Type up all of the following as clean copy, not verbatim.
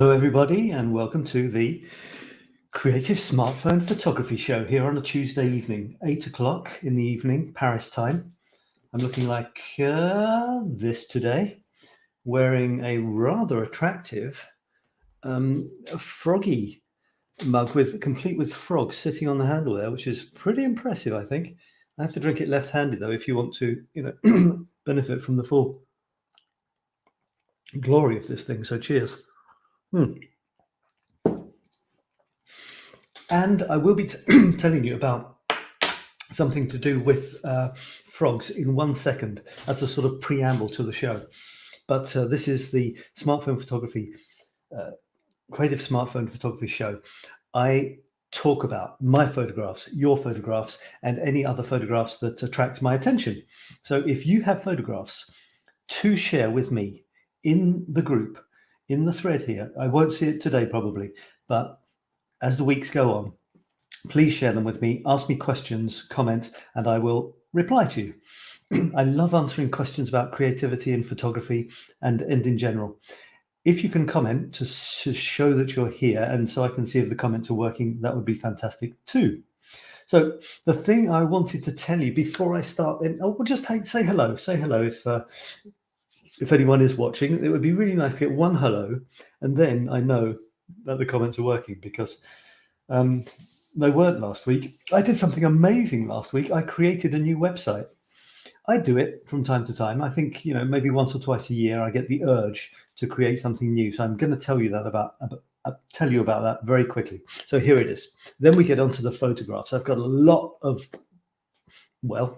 Hello everybody and welcome to the Creative Smartphone Photography Show here on a Tuesday evening, 8 o'clock in the evening, Paris time. I'm looking like this today, wearing a rather attractive froggy mug complete with frogs sitting on the handle there, which is pretty impressive, I think. I have to drink it left-handed though if you want to, benefit from the full glory of this thing. So cheers. And I will be telling you about something to do with frogs in 1 second as a sort of preamble to the show. But this is the smartphone photography, creative smartphone photography show. I talk about my photographs, your photographs, and any other photographs that attract my attention. So if you have photographs to share with me in the group, in the thread here, I won't see it today probably, but as the weeks go on, please share them with me, ask me questions, comment, and I will reply to you. I love answering questions about creativity and photography and in general. If you can comment to show that you're here and so I can see if the comments are working, that would be fantastic too. So the thing I wanted to tell you before I start, just say hello. Say hello if anyone is watching. It would be really nice to get one hello, and then I know that the comments are working because they weren't last week. I did something amazing last week. I created a new website. I do it from time to time. I think, maybe once or twice a year, I get the urge to create something new. So I'm going to tell you about that very quickly. So here it is. Then we get onto the photographs. I've got a lot of,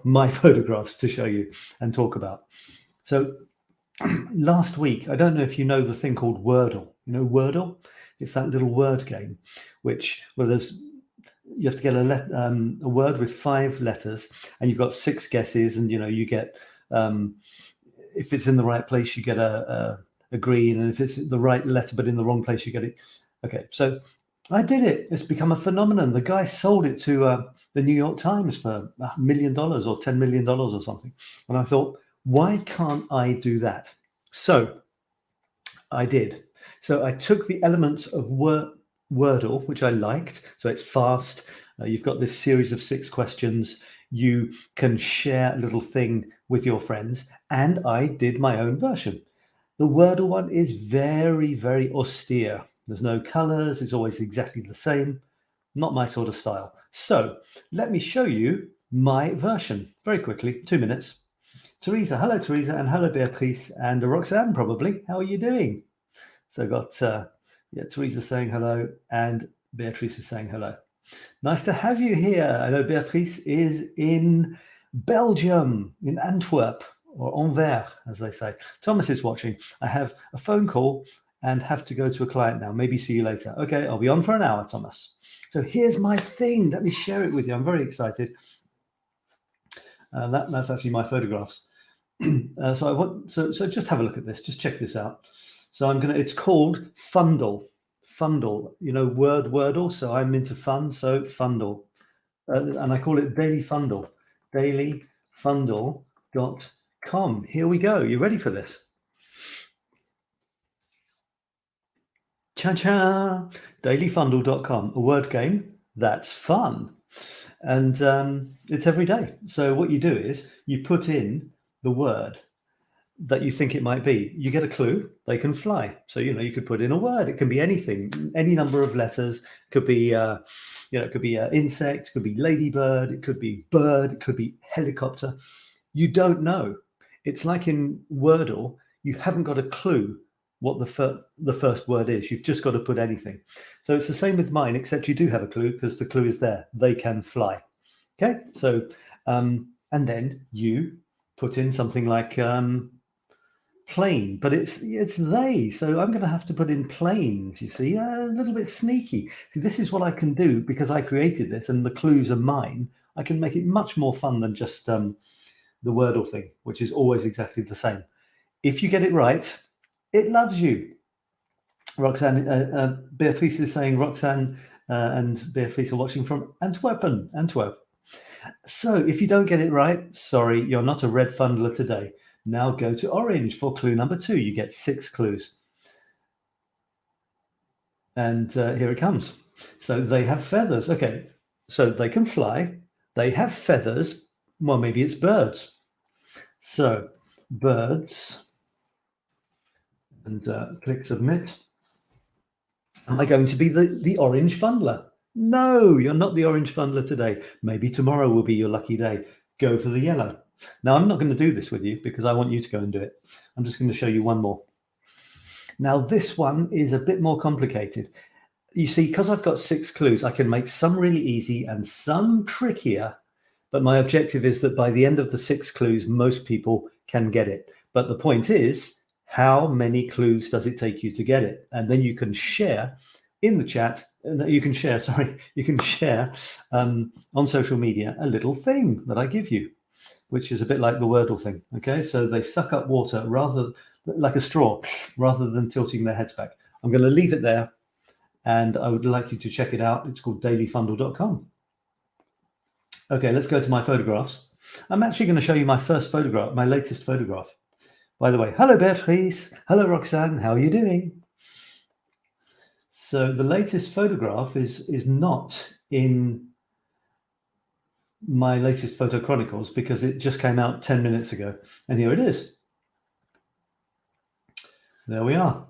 my photographs to show you and talk about. So last week, I don't know if you know the thing called Wordle. You know Wordle? It's that little word game, you have to get a word with 5 letters, and you've got 6 guesses, and you get if it's in the right place, you get a green, and if it's the right letter but in the wrong place, you get it. Okay, so I did it. It's become a phenomenon. The guy sold it to the New York Times for $1 million or $10 million or something, and I thought, why can't I do that? So I did. So I took the elements of Wordle, which I liked. So it's fast. You've got this series of 6 questions. You can share a little thing with your friends. And I did my own version. The Wordle one is very, very austere. There's no colors. It's always exactly the same. Not my sort of style. So let me show you my version very quickly. 2 minutes. Teresa, hello Teresa, and hello Beatrice, and Roxanne probably. How are you doing? So I've got Teresa saying hello, and Beatrice is saying hello. Nice to have you here. I know Beatrice is in Belgium, in Antwerp, or Anvers, as they say. Thomas is watching. I have a phone call and have to go to a client now. Maybe see you later. Okay, I'll be on for an hour, Thomas. So here's my thing. Let me share it with you. I'm very excited. That's actually my photographs. So just have a look at this. Just check this out. So it's called Fundle. Fundle, Wordle. So I'm into fun, so Fundle. And I call it Daily Fundle. dailyfundle.com. Here we go. You ready for this? Cha-cha! dailyfundle.com, a word game that's fun. And it's every day. So what you do is you put in the word that you think it might be. You get a clue, they can fly. So, you could put in a word. It can be anything, any number of letters. Could be, it could be insect, it could be ladybird, it could be bird, it could be helicopter. You don't know. It's like in Wordle, you haven't got a clue what the first word is. You've just got to put anything. So it's the same with mine, except you do have a clue because the clue is there. They can fly. Okay, so, and then you put in something like plane, but it's they. So I'm going to have to put in planes, you see, a little bit sneaky. See, this is what I can do because I created this and the clues are mine. I can make it much more fun than just the Wordle thing, which is always exactly the same. If you get it right, it loves you. Roxanne, Beatrice is saying Roxanne and Beatrice are watching from Antwerp. So if you don't get it right, sorry, you're not a red fundler today. Now go to orange for clue number 2. You get 6 clues. And here it comes. So they have feathers. Okay, so they can fly. They have feathers. Well, maybe it's birds. So birds, and click submit. Am I going to be the orange fundler? No, you're not the orange fundler today. Maybe tomorrow will be your lucky day. Go for the yellow. Now, I'm not going to do this with you because I want you to go and do it. I'm just going to show you one more. Now, this one is a bit more complicated. You see, because I've got 6 clues, I can make some really easy and some trickier. But my objective is that by the end of the 6 clues, most people can get it. But the point is, how many clues does it take you to get it? And then you can share in the chat, you can share on social media a little thing that I give you, which is a bit like the Wordle thing. Okay, so they suck up water rather like a straw, rather than tilting their heads back. I'm going to leave it there, and I would like you to check it out. It's called dailyfundle.com. Okay, let's go to my photographs. I'm actually going to show you my first photograph, my latest photograph. By the way, hello Beatrice, hello Roxanne, how are you doing? So the latest photograph is not in my latest photo chronicles because it just came out 10 minutes ago. And here it is. There we are.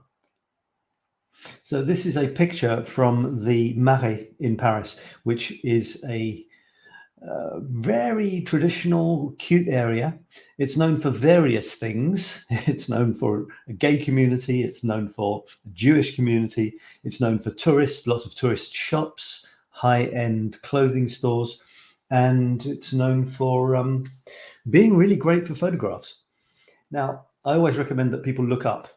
So this is a picture from the Marais in Paris, which is a very traditional, cute area. It's known for various things. It's known for a gay community. It's known for a Jewish community. It's known for tourists, lots of tourist shops, high-end clothing stores, and it's known for being really great for photographs. Now, I always recommend that people look up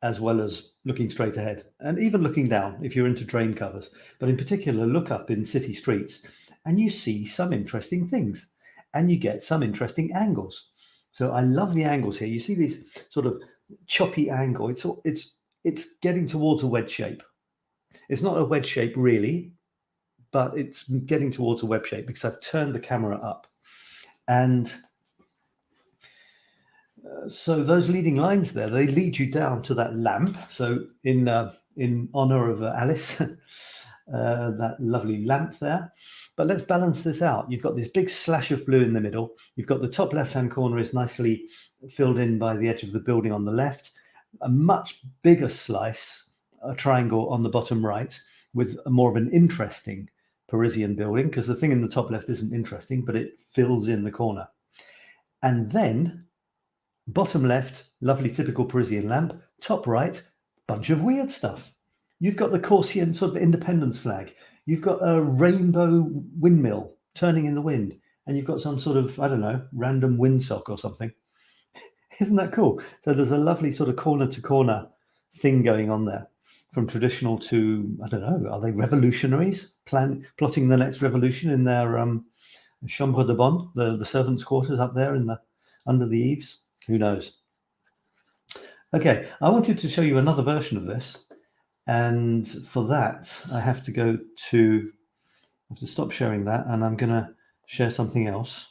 as well as looking straight ahead, and even looking down if you're into drain covers. But in particular, look up in city streets, and you see some interesting things, and you get some interesting angles. So I love the angles here. You see these sort of choppy angle. It's getting towards a wedge shape. It's not a wedge shape really, but it's getting towards a wedge shape because I've turned the camera up. And so those leading lines there, they lead you down to that lamp. So in honor of Alice, that lovely lamp there. But let's balance this out. You've got this big slash of blue in the middle. You've got the top left-hand corner is nicely filled in by the edge of the building on the left. A much bigger slice, a triangle on the bottom right, with more of an interesting Parisian building, because the thing in the top left isn't interesting, but it fills in the corner. And then bottom left, lovely typical Parisian lamp. Top right, bunch of weird stuff. You've got the Corsican sort of independence flag. You've got a rainbow windmill turning in the wind. And you've got some sort of, I don't know, random windsock or something. Isn't that cool? So there's a lovely sort of corner to corner thing going on there. From traditional to, I don't know, are they revolutionaries? Plotting the next revolution in their chambre de bonne, the servants' quarters up there under the eaves? Who knows? Okay, I wanted to show you another version of this. And for that, I have to stop sharing that, and I'm going to share something else.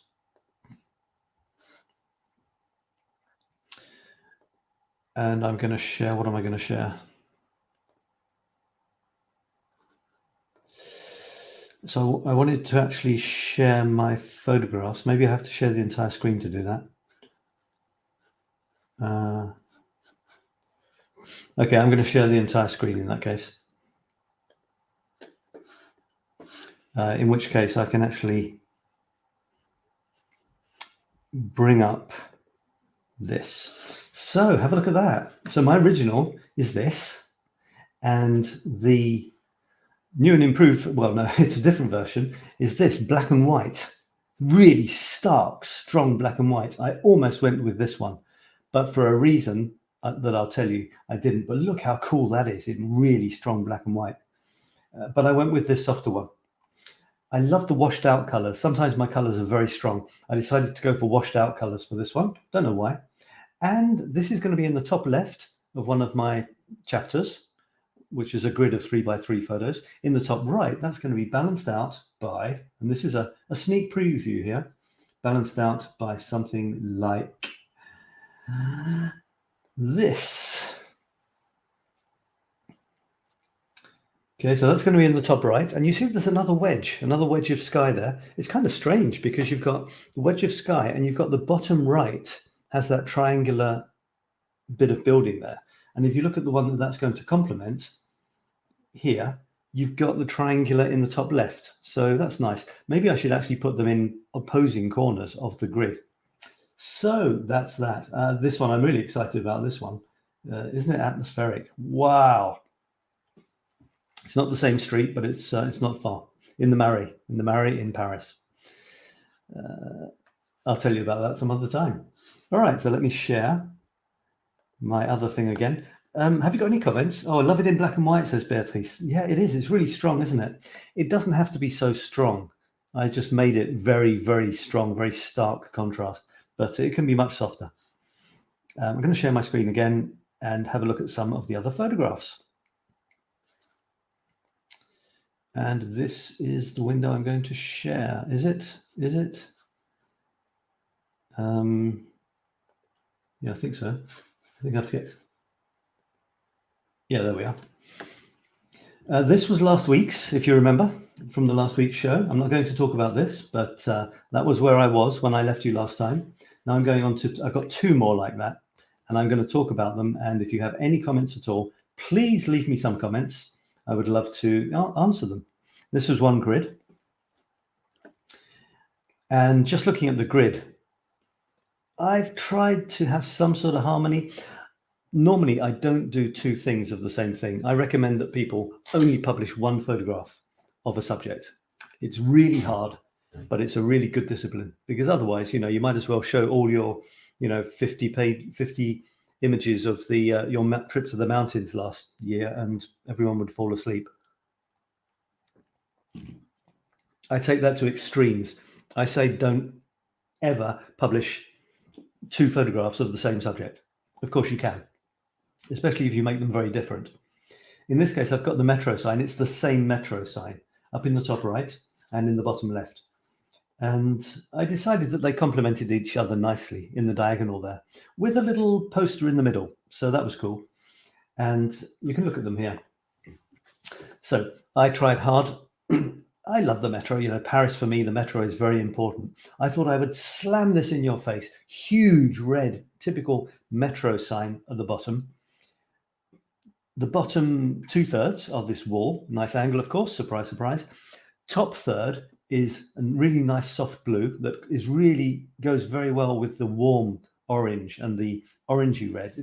And I'm going to share, what am I going to share? So I wanted to actually share my photographs. Maybe I have to share the entire screen to do that. Okay, I'm going to share the entire screen in that case. In which case I can actually bring up this. So have a look at that. So my original is this, and the new and improved, well, no, it's a different version, is this black and white. Really stark, strong black and white. I almost went with this one, but for a reason that I'll tell you, I didn't. But look how cool that is in really strong black and white. But I went with this softer one. I love the washed out colors. Sometimes my colors are very strong. I decided to go for washed out colors for this one. Don't know why. And this is going to be in the top left of one of my chapters, which is a grid of 3x3 photos. In the top right, that's going to be balanced out by, and this is a sneak preview here, balanced out by something like this. Okay, so that's going to be in the top right. And you see there's another wedge of sky there. It's kind of strange because you've got the wedge of sky and you've got the bottom right has that triangular bit of building there. And if you look at the one that's going to complement here, you've got the triangular in the top left. So that's nice. Maybe I should actually put them in opposing corners of the grid. So that's that. This one, I'm really excited about this one. Isn't it atmospheric? Wow. It's not the same street, but it's not far. In the Marais in Paris. I'll tell you about that some other time. All right, so let me share my other thing again. Have you got any comments? Oh, I love it in black and white, says Beatrice. Yeah, it is. It's really strong, isn't it? It doesn't have to be so strong. I just made it very, very strong, very stark contrast, but it can be much softer. I'm going to share my screen again and have a look at some of the other photographs. And this is the window I'm going to share. Is it? Yeah, I think so. I think I have to get... Yeah, there we are. This was last week's, if you remember, from the last week's show. I'm not going to talk about this, but that was where I was when I left you last time. Now I'm going on to, I've got two more like that, and I'm going to talk about them. And if you have any comments at all, please leave me some comments. I would love to answer them. This was one grid. And just looking at the grid, I've tried to have some sort of harmony. Normally, I don't do two things of the same thing. I recommend that people only publish one photograph of a subject. It's really hard, but it's a really good discipline, because otherwise, you might as well show all your, 50 images of the your trip to the mountains last year, and everyone would fall asleep. I take that to extremes. I say don't ever publish two photographs of the same subject. Of course you can, especially if you make them very different. In this case, I've got the metro sign. It's the same metro sign up in the top right and in the bottom left. And I decided that they complemented each other nicely in the diagonal there, with a little poster in the middle. So that was cool. And you can look at them here. So I tried hard. I love the metro. Paris, for me, the metro is very important. I thought I would slam this in your face. Huge red, typical metro sign at the bottom. The bottom 2/3 of this wall, nice angle, of course, surprise, surprise. Top third is a really nice soft blue that goes very well with the warm orange and the orangey red.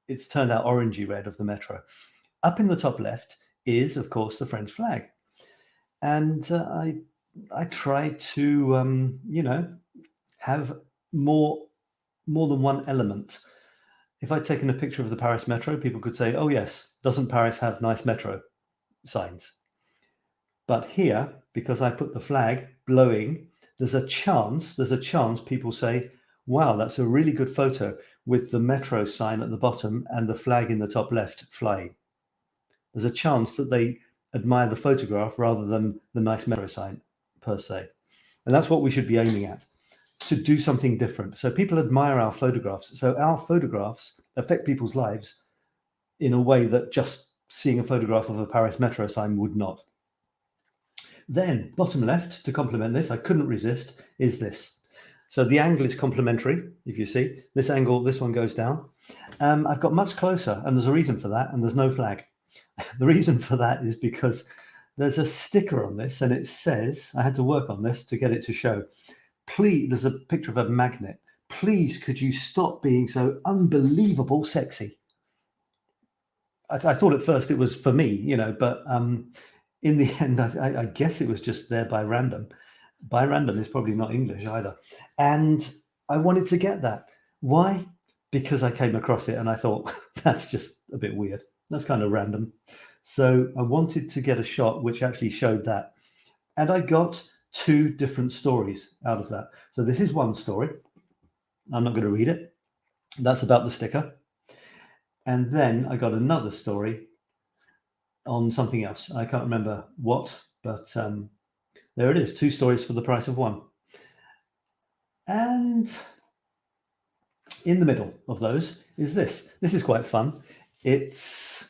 It's turned out orangey red of the metro. Up in the top left is, of course, the French flag. And I try to, have more than one element. If I'd taken a picture of the Paris metro, people could say, oh yes, doesn't Paris have nice metro signs? But here, because I put the flag blowing, there's a chance people say, wow, that's a really good photo with the metro sign at the bottom and the flag in the top left flying. There's a chance that they admire the photograph rather than the nice metro sign per se. And that's what we should be aiming at, to do something different. So people admire our photographs. So our photographs affect people's lives in a way that just seeing a photograph of a Paris metro sign would not. Then bottom left, to complement this, I couldn't resist, is this. So the angle is complementary, if you see. This angle, this one goes down. I've got much closer, and there's a reason for that, and there's no flag. The reason for that is because there's a sticker on this, and it says, I had to work on this to get it to show, please, there's a picture of a magnet. Please, could you stop being so unbelievable sexy? I thought at first it was for me, but in the end, I guess it was just there by random. By random is probably not English either. And I wanted to get that. Why? Because I came across it and I thought, that's just a bit weird. That's kind of random. So I wanted to get a shot which actually showed that. And I got two different stories out of that. So this is one story. I'm not going to read it. That's about the sticker. And then I got another story on something else. I can't remember what, but there it is. Two stories for the price of one. And in the middle of those is this. This is quite fun. It's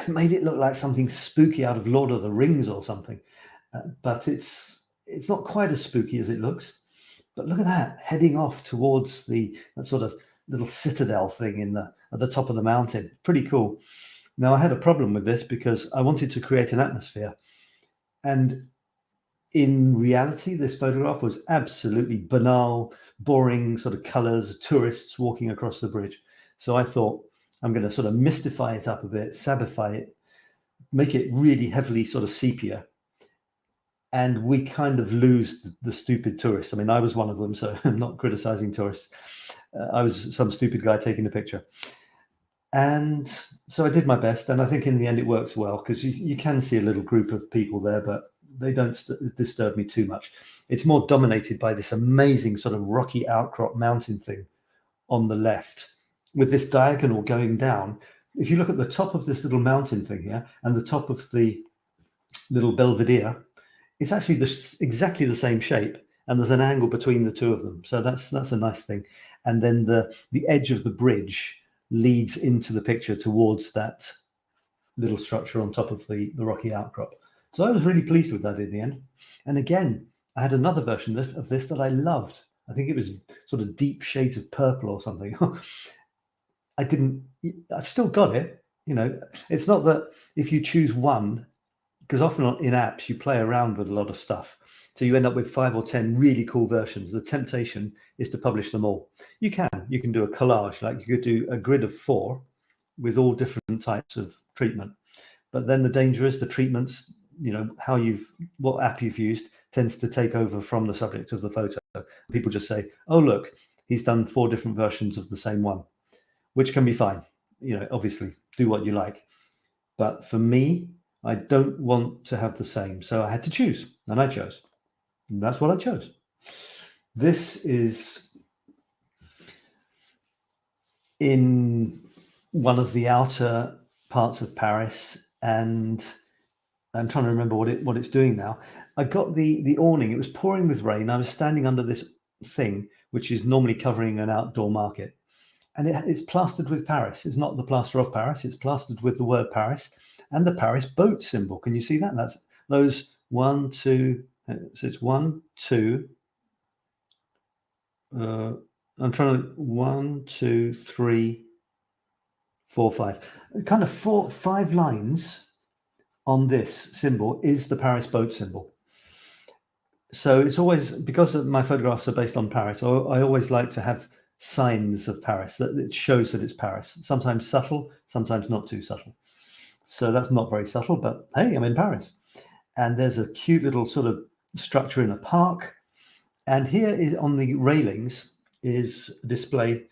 I've made it look like something spooky out of Lord of the Rings or something, but it's not quite as spooky as it looks. But look at that, heading off towards that sort of little citadel thing at the top of the mountain. Pretty cool. Now, I had a problem with this because I wanted to create an atmosphere, and in reality, this photograph was absolutely banal, boring sort of colors, tourists walking across the bridge. So I thought, I'm going to sort of mystify it up a bit, sabify it, make it really heavily sort of sepia. And we kind of lose the stupid tourists. I mean, I was one of them, so I'm not criticizing tourists. I was some stupid guy taking a picture. And so I did my best. And I think in the end it works well, because you can see a little group of people there, but they don't disturb me too much. It's more dominated by this amazing sort of rocky outcrop mountain thing on the left, with this diagonal going down. If you look at the top of this little mountain thing here and the top of the little belvedere, it's actually exactly the same shape, and there's an angle between the two of them. So that's a nice thing. And then the edge of the bridge leads into the picture towards that little structure on top of the rocky outcrop. So I was really pleased with that in the end. And again, I had another version of this that I loved. I think it was sort of deep shades of purple or something. I've still got it. You know, it's not that if you choose one, because often in apps you play around with a lot of stuff, so you end up with 5 or 10 really cool versions. The temptation is to publish them all. You can do a collage, like you could do a grid of 4 with all different types of treatment. But then the danger is the treatments, you know, what app you've used tends to take over from the subject of the photo. People just say, oh, look, he's done 4 different versions of the same one, which can be fine. You know, obviously do what you like. But for me, I don't want to have the same. So I had to choose, and I chose. And that's what I chose. This is in one of the outer parts of Paris, and I'm trying to remember what it's doing now. I got the awning. It was pouring with rain. I was standing under this thing, which is normally covering an outdoor market. And it's plastered with Paris. It's not the plaster of Paris. It's plastered with the word Paris and the Paris boat symbol. Can you see that? That's those 1, 2. So it's 1, 2. I'm trying to 1, 2, 3, 4, 5. Kind of 5 lines on this symbol is the Paris boat symbol. So it's always, because my photographs are based on Paris, I always like to have signs of Paris that it shows that it's Paris. Sometimes subtle, sometimes not too subtle. So that's not very subtle, but hey, I'm in Paris. And there's a cute little sort of structure in a park. And here is on the railings is a display.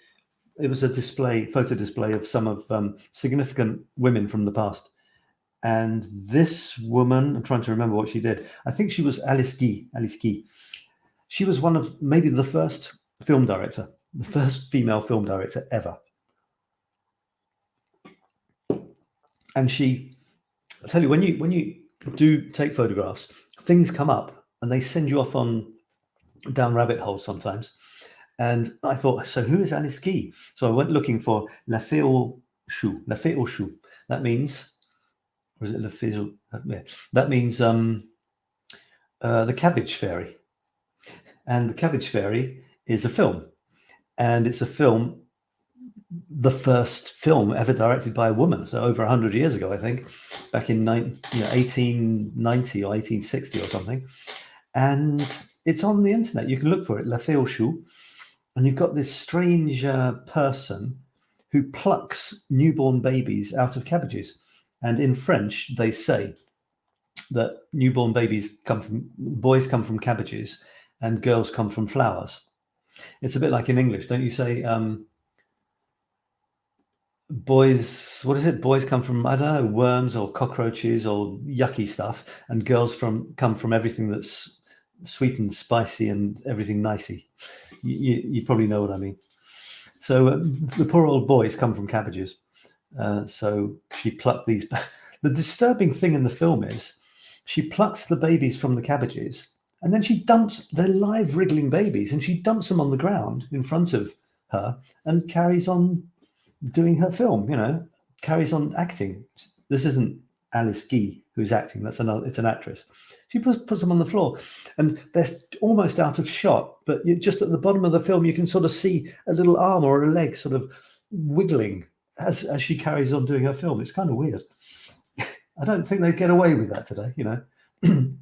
It was a photo display of some of significant women from the past. And this woman, I'm trying to remember what she did. I think she was 𝗖𝗥𝗘𝗦𝗧𝗑𝗐. She was one of maybe the first film director, the first female film director ever. And she, I tell you, when you do take photographs, things come up and they send you off down rabbit holes sometimes. And I thought, so who is 𝗖𝗥𝗘𝗦𝗧𝗑𝗏? So I went looking for 𝗏𝗏𝗀𝗀𝗀. That means, or is it 𝗏𝗏𝗀? Yeah. That means the Cabbage Fairy. And the Cabbage Fairy is a film. And it's a film, the first film ever directed by a woman. So over 100 years ago, I think, back in 1890 or 1860 or something. And it's on the internet. You can look for it, 𝗏𝗏𝗀𝗀. And you've got this strange person who plucks newborn babies out of cabbages. And in French, they say that newborn boys come from cabbages and girls come from flowers. It's a bit like in English, don't you say boys, what is it? Boys come from, I don't know, worms or cockroaches or yucky stuff, and girls come from everything that's sweet and spicy and everything nicey. You probably know what I mean. So the poor old boys come from cabbages. So she plucked these. The disturbing thing in the film is she plucks the babies from the cabbages and then she dumps their live wriggling babies and she dumps them on the ground in front of her and carries on doing her film, carries on acting. This isn't 𝗖𝗥𝗘𝗦𝗧𝗑𝗏 who's acting. It's an actress. She puts them on the floor and they're almost out of shot, but just at the bottom of the film, you can sort of see a little arm or a leg sort of wiggling as she carries on doing her film. It's kind of weird. I don't think they'd get away with that today,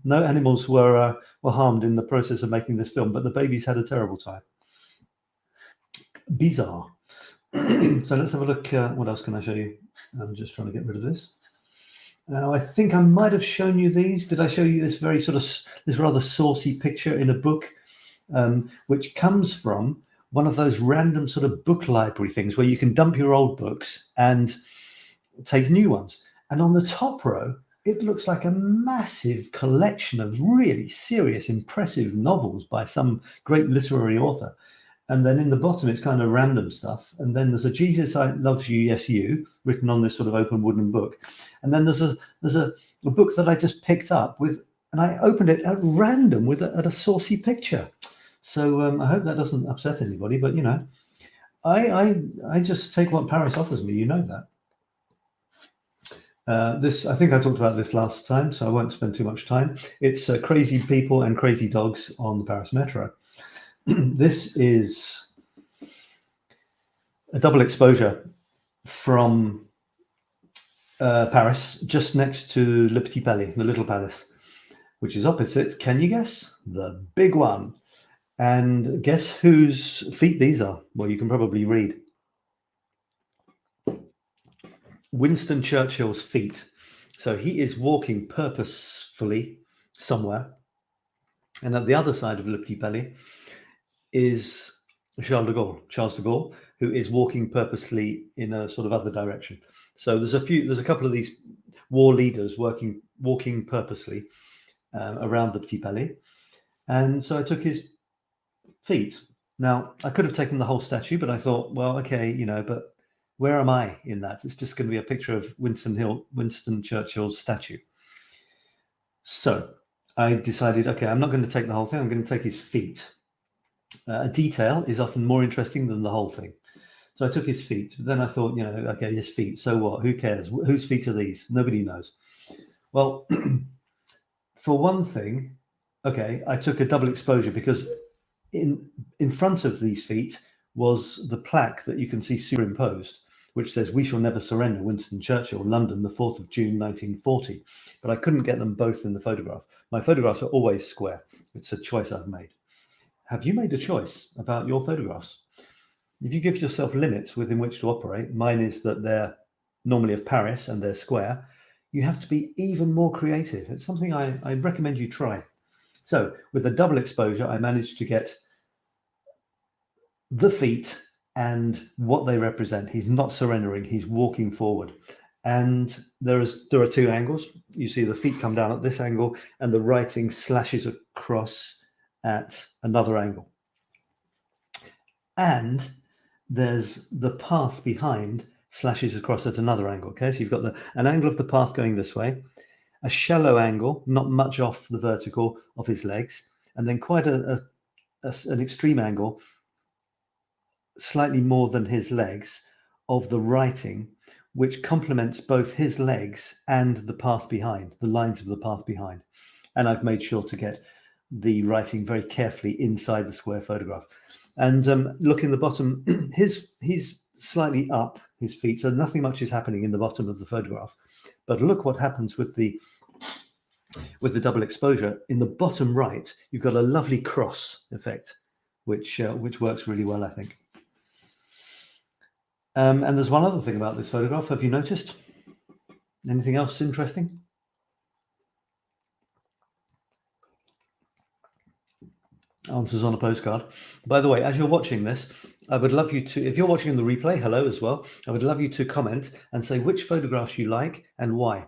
No animals were harmed in the process of making this film, but the babies had a terrible time. Bizarre. So let's have a look. What else can I show you? I'm just trying to get rid of this. Now, I think I might have shown you these. Did I show you this this rather saucy picture in a book, which comes from one of those random sort of book library things where you can dump your old books and take new ones. And on the top row, it looks like a massive collection of really serious, impressive novels by some great literary author. And then in the bottom, it's kind of random stuff. And then there's a Jesus Loves You, Yes You, written on this sort of open wooden book. And then there's a book that I just picked up and I opened it at random at a saucy picture. So I hope that doesn't upset anybody, but I just take what Paris offers me, that. I think I talked about this last time, so I won't spend too much time. It's Crazy People and Crazy Dogs on the Paris Metro. This is a double exposure from Paris, just next to Le Petit Palais, the Little Palace, which is opposite, can you guess? The big one. And guess whose feet these are? Well, you can probably read. Winston Churchill's feet. So he is walking purposefully somewhere. And at the other side of Le Petit Palais is Charles de Gaulle, who is walking purposely in a sort of other direction. So there's a couple of these war leaders walking purposely around the Petit Palais. And so I took his feet. Now, I could have taken the whole statue, but I thought, well, okay, but where am I in that? It's just going to be a picture of Winston Churchill's statue. So I decided, okay, I'm not going to take the whole thing. I'm going to take his feet. A detail is often more interesting than the whole thing. So I took his feet. Then I thought, okay, his feet. So what? Who cares? Whose feet are these? Nobody knows. Well, for one thing, okay, I took a double exposure because in front of these feet was the plaque that you can see superimposed, which says, "We shall never surrender, Winston Churchill, London, the 4th of June, 1940. But I couldn't get them both in the photograph. My photographs are always square. It's a choice I've made. Have you made a choice about your photographs? If you give yourself limits within which to operate, mine is that they're normally of Paris and they're square, you have to be even more creative. It's something I recommend you try. So with a double exposure, I managed to get the feet and what they represent. He's not surrendering, he's walking forward. And there are two angles. You see the feet come down at this angle, and the writing slashes across at another angle. And there's the path behind slashes across at another angle. Okay, so you've got an angle of the path going this way, a shallow angle, not much off the vertical of his legs, and then quite an extreme angle, slightly more than his legs, of the writing, which complements both his legs and the path behind, the lines of the path behind. And I've made sure to get the writing very carefully inside the square photograph. And look in the bottom, he's slightly up, his feet, so nothing much is happening in the bottom of the photograph. But look what happens with the double exposure. In the bottom right, you've got a lovely cross effect, which works really well, I think. And there's one other thing about this photograph. Have you noticed? Anything else interesting? Answers on a postcard. By the way, as you're watching this, I would love you to, if you're watching the replay, hello as well, I would love you to comment and say which photographs you like and why.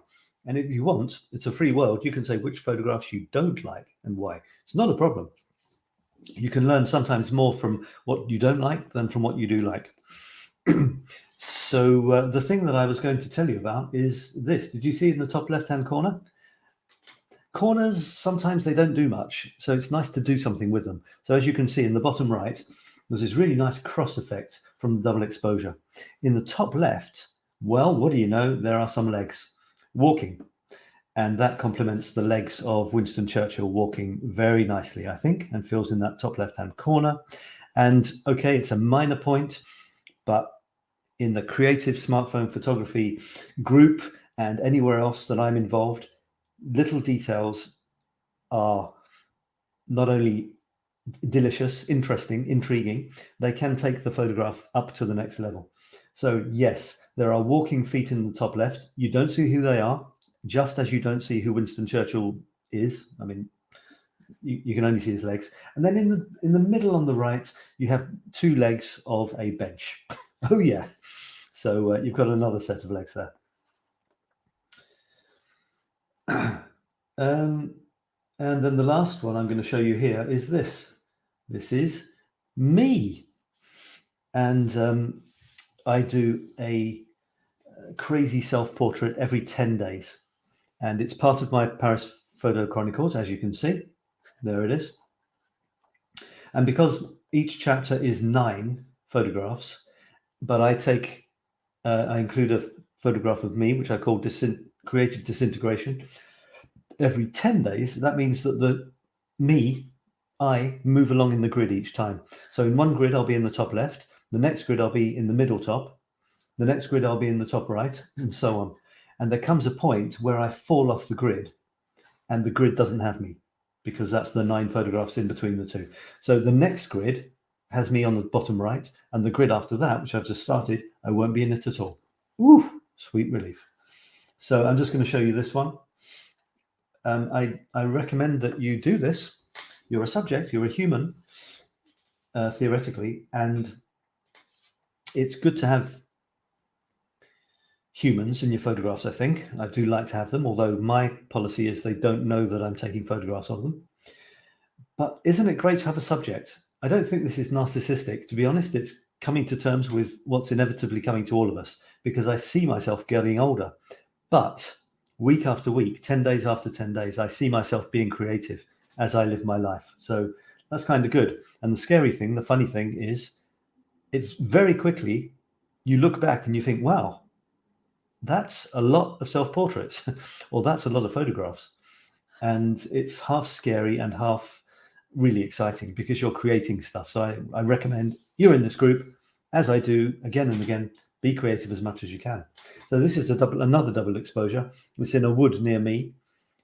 And if you want, it's a free world, you can say which photographs you don't like and why. It's not a problem. You can learn sometimes more from what you don't like than from what you do like. So the thing that I was going to tell you about is this. Did you see it in the top left-hand corner? Corners, sometimes they don't do much, so it's nice to do something with them. So as you can see in the bottom right, there's this really nice cross effect from the double exposure. In the top left, well, what do you know? There are some legs walking, and that complements the legs of Winston Churchill walking very nicely, I think, and fills in that top left-hand corner. And okay, it's a minor point, but in the creative smartphone photography group and anywhere else that I'm involved, little details are not only delicious, interesting, intriguing, they can take the photograph up to the next level. So yes, there are walking feet in the top left. You don't see who they are, just as you don't see who Winston Churchill is. I mean, you can only see his legs. And then in the middle on the right, you have two legs of a bench. Oh yeah. So you've got another set of legs there. And then the last one I'm going to show you here is this. This is me. And I do a crazy self-portrait every 10 days. And it's part of my Paris Photo Chronicles, as you can see. There it is. And because each chapter is 9 photographs, but I include a photograph of me, which I call creative disintegration. Every 10 days, that means that I move along in the grid each time. So in one grid, I'll be in the top left. The next grid, I'll be in the middle top. The next grid, I'll be in the top right, and so on. And there comes a point where I fall off the grid, and the grid doesn't have me, because that's the 9 photographs in between the two. So the next grid has me on the bottom right, and the grid after that, which I've just started, I won't be in it at all. Woo, sweet relief. So I'm just going to show you this one. I recommend that you do this. You're a subject, you're a human, theoretically, and it's good to have humans in your photographs, I think. I do like to have them, although my policy is they don't know that I'm taking photographs of them. But isn't it great to have a subject? I don't think this is narcissistic. To be honest, it's coming to terms with what's inevitably coming to all of us, because I see myself getting older. But week after week, 10 days after 10 days, I see myself being creative as I live my life. So that's kind of good. And the scary thing, the funny thing is, it's very quickly, you look back and you think, wow, that's a lot of self-portraits, or that's a lot of photographs. And it's half scary and half really exciting because you're creating stuff. So I recommend you're in this group, as I do again and again, be creative as much as you can. So this is another double exposure. It's in a wood near me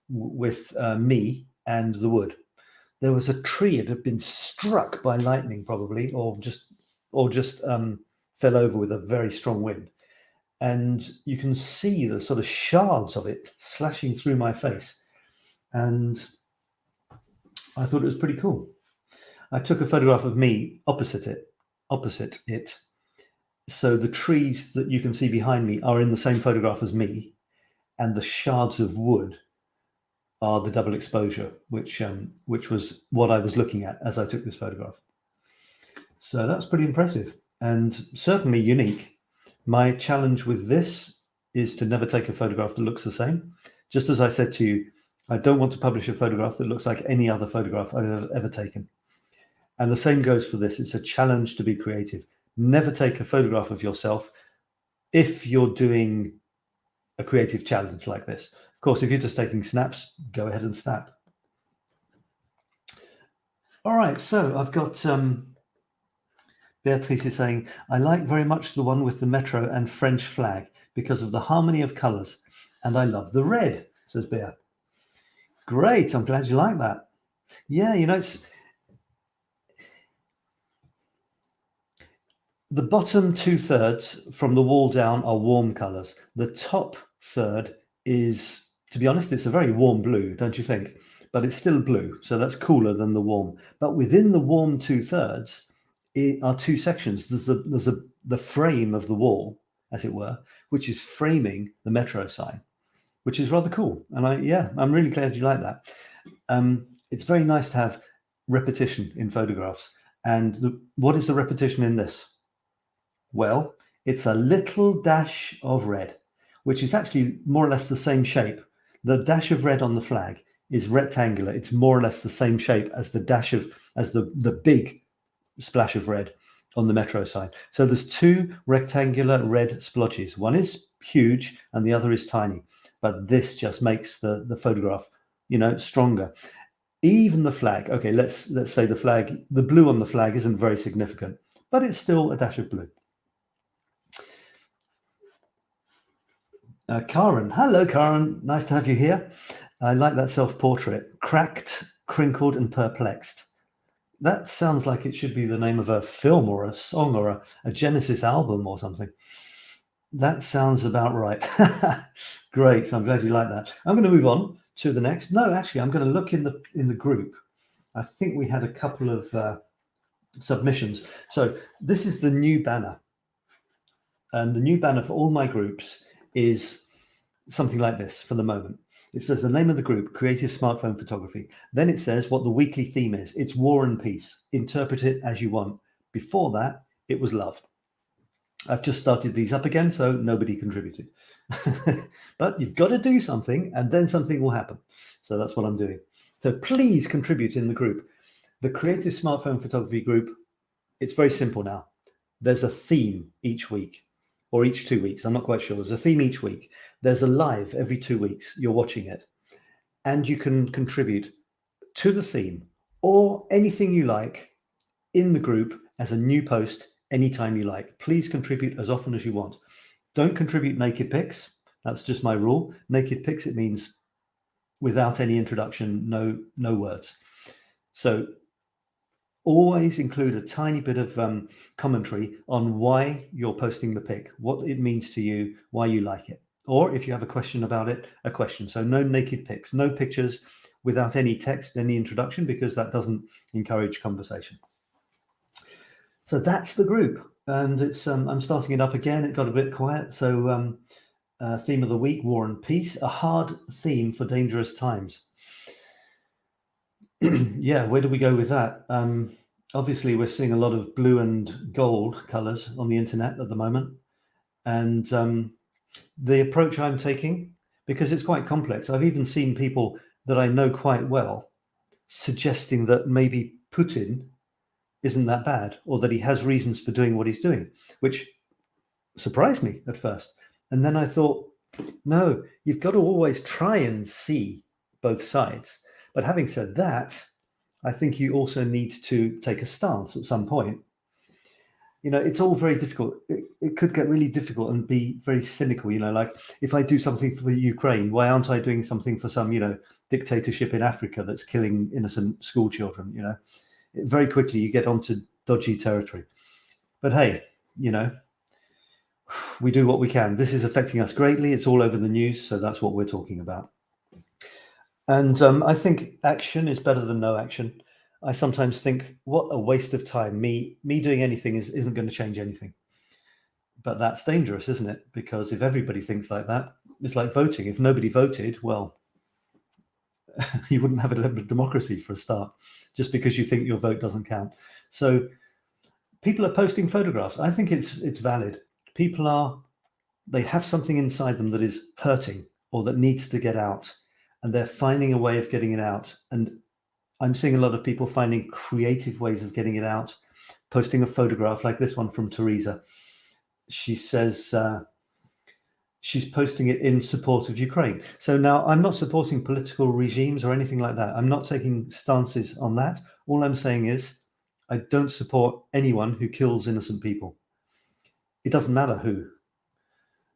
with me and the wood. There was a tree. It had been struck by lightning probably, or just fell over with a very strong wind. And you can see the sort of shards of it slashing through my face. And I thought it was pretty cool. I took a photograph of me opposite it. So the trees that you can see behind me are in the same photograph as me, and the shards of wood are the double exposure, which was what I was looking at as I took this photograph. So that's pretty impressive and certainly unique. My challenge with this is to never take a photograph that looks the same. Just as I said to you, I don't want to publish a photograph that looks like any other photograph I've ever taken. And the same goes for this. It's a challenge to be creative. Never take a photograph of yourself if you're doing a creative challenge like this. Of course, if you're just taking snaps, go ahead and snap. All right, so I've got Beatrice is saying, I like very much the one with the metro and French flag because of the harmony of colors, and I love the red, says Bea. Great, I'm glad you like that. Yeah, you know, the bottom 2/3 from the wall down are warm colors. The top third is, to be honest, it's a very warm blue, don't you think? But it's still blue, so that's cooler than the warm. But within the warm 2/3 are two sections. There's the frame of the wall, as it were, which is framing the metro sign, which is rather cool. And I'm really glad you like that. It's very nice to have repetition in photographs. And what is the repetition in this? Well, it's a little dash of red, which is actually more or less the same shape. The dash of red on the flag is rectangular. It's more or less the same shape as the big splash of red on the metro sign. So there's two rectangular red splotches. One is huge and the other is tiny. But this just makes the photograph, you know, stronger. Even the flag. Okay, let's say the flag, the blue on the flag isn't very significant, but it's still a dash of blue. Karen, hello, Karen. Nice to have you here. I like that self-portrait. Cracked, crinkled, and perplexed. That sounds like it should be the name of a film or a song or a Genesis album or something. That sounds about right. Great. I'm glad you like that. I'm going to move on to the next. No, actually, I'm going to look in the group. I think we had a couple of submissions. So this is the new banner. And the new banner for all my groups is something like this for the moment. It says the name of the group, Creative Smartphone Photography. Then it says what the weekly theme is. It's War and Peace. Interpret it as you want. Before that, it was love. I've just started these up again, so nobody contributed. But you've got to do something, and then something will happen. So that's what I'm doing. So please contribute in the group. The Creative Smartphone Photography group, it's very simple now. There's a theme each week. Or each 2 weeks, I'm not quite sure. There's a theme each week. There's a live every 2 weeks. You're watching it. And you can contribute to the theme or anything you like in the group as a new post anytime you like. Please contribute as often as you want. Don't contribute naked pics. That's just my rule. Naked pics, it means without any introduction, no words. So always include a tiny bit of commentary on why you're posting the pic, what it means to you, why you like it. Or if you have a question about it, a question. So no naked pics, no pictures without any text, any introduction, because that doesn't encourage conversation. So that's the group. And it's I'm starting it up again. It got a bit quiet. So theme of the week, War and Peace, a hard theme for dangerous times. Yeah, where do we go with that? Obviously, we're seeing a lot of blue and gold colors on the internet at the moment. And the approach I'm taking, because it's quite complex, I've even seen people that I know quite well suggesting that maybe Putin isn't that bad, or that he has reasons for doing what he's doing, which surprised me at first. And then I thought, no, you've got to always try and see both sides. But having said that, I think you also need to take a stance at some point. You know, it's all very difficult. It could get really difficult and be very cynical. You know, like if I do something for Ukraine, why aren't I doing something for some, you know, dictatorship in Africa that's killing innocent school children? You know, very quickly you get onto dodgy territory. But hey, you know, we do what we can. This is affecting us greatly. It's all over the news. So that's what we're talking about. And I think action is better than no action. I sometimes think, what a waste of time. Me doing anything isn't going to change anything. But that's dangerous, isn't it? Because if everybody thinks like that, it's like voting. If nobody voted, well, you wouldn't have a democracy for a start, just because you think your vote doesn't count. So people are posting photographs. I think it's valid. People they have something inside them that is hurting or that needs to get out, and they're finding a way of getting it out. And I'm seeing a lot of people finding creative ways of getting it out, posting a photograph like this one from Teresa. She says she's posting it in support of Ukraine. So now I'm not supporting political regimes or anything like that. I'm not taking stances on that. All I'm saying is I don't support anyone who kills innocent people. It doesn't matter who.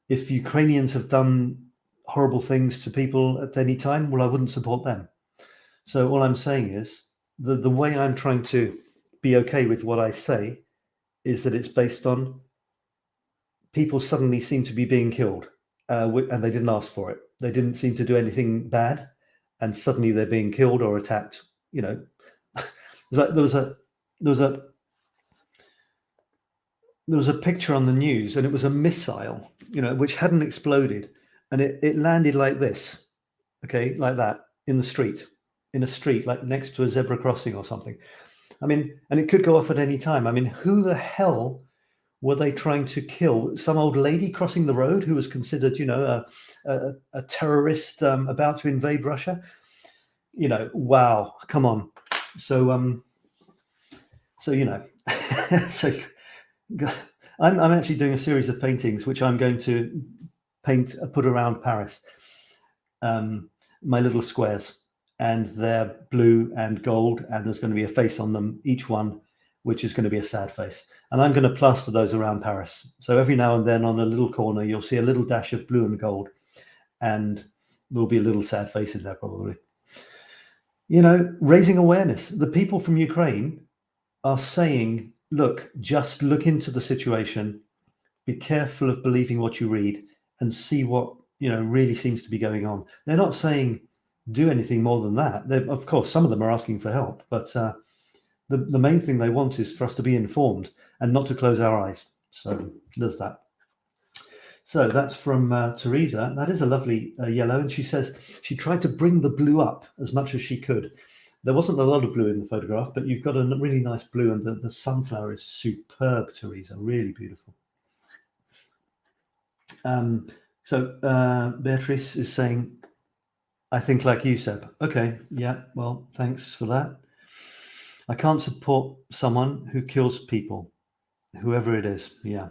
If Ukrainians have done horrible things to people at any time, well, I wouldn't support them. So all I'm saying is the way I'm trying to be okay with what I say is that it's based on people suddenly seem to be being killed, and they didn't ask for it. They didn't seem to do anything bad, and suddenly they're being killed or attacked. You know, there was a picture on the news, and it was a missile, you know, which hadn't exploded, and it landed like this, okay, like that, in a street, like next to a zebra crossing or something. I mean, and it could go off at any time. I mean, who the hell were they trying to kill? Some old lady crossing the road who was considered, you know, a terrorist about to invade Russia? You know, wow, come on. So you know, so I'm actually doing a series of paintings which I'm going to put around Paris, my little squares, and they're blue and gold, and there's going to be a face on them, each one, which is going to be a sad face. And I'm going to plaster those around Paris. So every now and then on a little corner, you'll see a little dash of blue and gold, and there'll be a little sad face in there probably. You know, raising awareness. The people from Ukraine are saying, look, just look into the situation, be careful of believing what you read, and see what, you know, really seems to be going on. They're not saying do anything more than that. Of course, some of them are asking for help, but the main thing they want is for us to be informed and not to close our eyes. So there's that. So that's from Teresa. That is a lovely yellow, and she says she tried to bring the blue up as much as she could. There wasn't a lot of blue in the photograph, but you've got a really nice blue, and the sunflower is superb, Teresa, really beautiful. So Beatrice is saying, I think like you, Seb. Okay, yeah, well, thanks for that. I can't support someone who kills people, whoever it is. Yeah.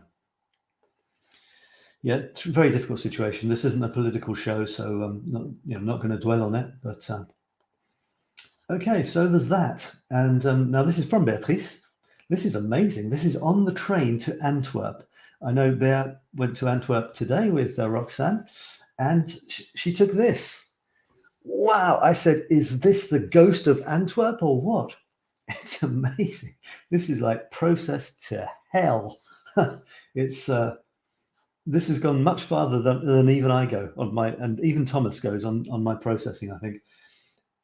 Yeah, it's a very difficult situation. This isn't a political show, so I'm not going to dwell on it. But okay, so there's that. And now this is from Beatrice. This is amazing. This is on the train to Antwerp. I know Bear went to Antwerp today with Roxanne, and she took this. Wow, I said, is this the ghost of Antwerp or what? It's amazing. This is like processed to hell. It's this has gone much farther than even I go on my, and even Thomas goes on my processing, I think.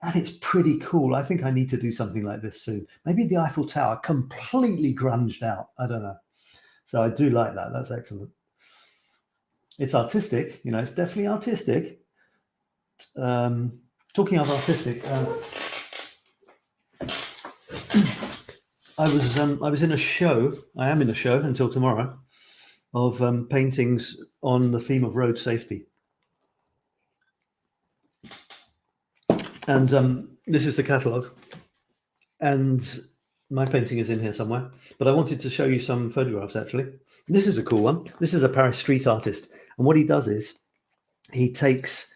And it's pretty cool. I think I need to do something like this soon. Maybe the Eiffel Tower completely grunged out. I don't know. So I do like that. That's excellent. It's artistic, you know, it's definitely artistic. Talking of artistic, I was in a show. I am in a show until tomorrow of paintings on the theme of road safety. And this is the catalogue, and my painting is in here somewhere, but I wanted to show you some photographs actually. This is a cool one. This is a Paris street artist, and what he does is he takes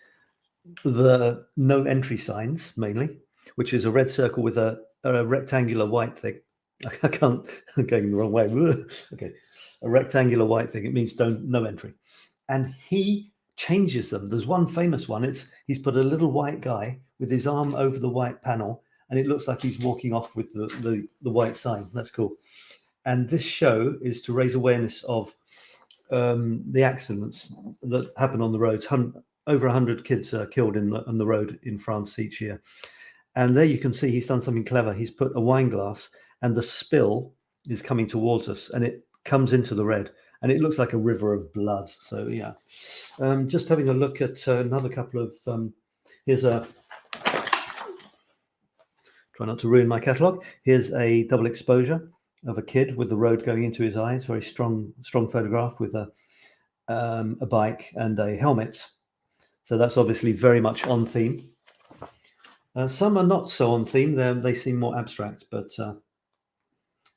the no entry signs mainly, which is a red circle with a rectangular white thing. I can't, I'm going the wrong way. Okay, a rectangular white thing. It means no entry, and he changes them. There's one famous one. He's put a little white guy with his arm over the white panel, and it looks like he's walking off with the white sign. That's cool. And this show is to raise awareness of the accidents that happen on the roads. Over 100 kids are killed on the road in France each year. And there you can see he's done something clever. He's put a wine glass, and the spill is coming towards us, and it comes into the red. and it looks like a river of blood. So yeah, just having a look at another couple of, here's a, try not to ruin my catalogue. Here's a double exposure of a kid with the road going into his eyes. Very strong photograph with a bike and a helmet. So that's obviously very much on theme. Some are not so on theme. They seem more abstract, but I'm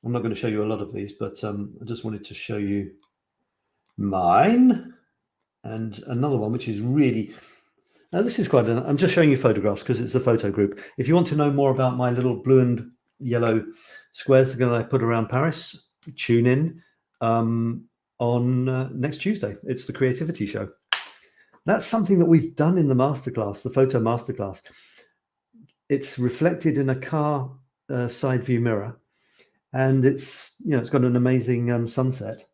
not going to show you a lot of these, but I just wanted to show you mine and another one, which is really, now this is quite, I'm just showing you photographs because it's a photo group. If you want to know more about my little blue and yellow squares that I put around Paris, tune in on next Tuesday. It's the Creativity Show. That's something that we've done in the masterclass, the photo masterclass. It's reflected in a car side view mirror, and it's, you know, it's got an amazing sunset.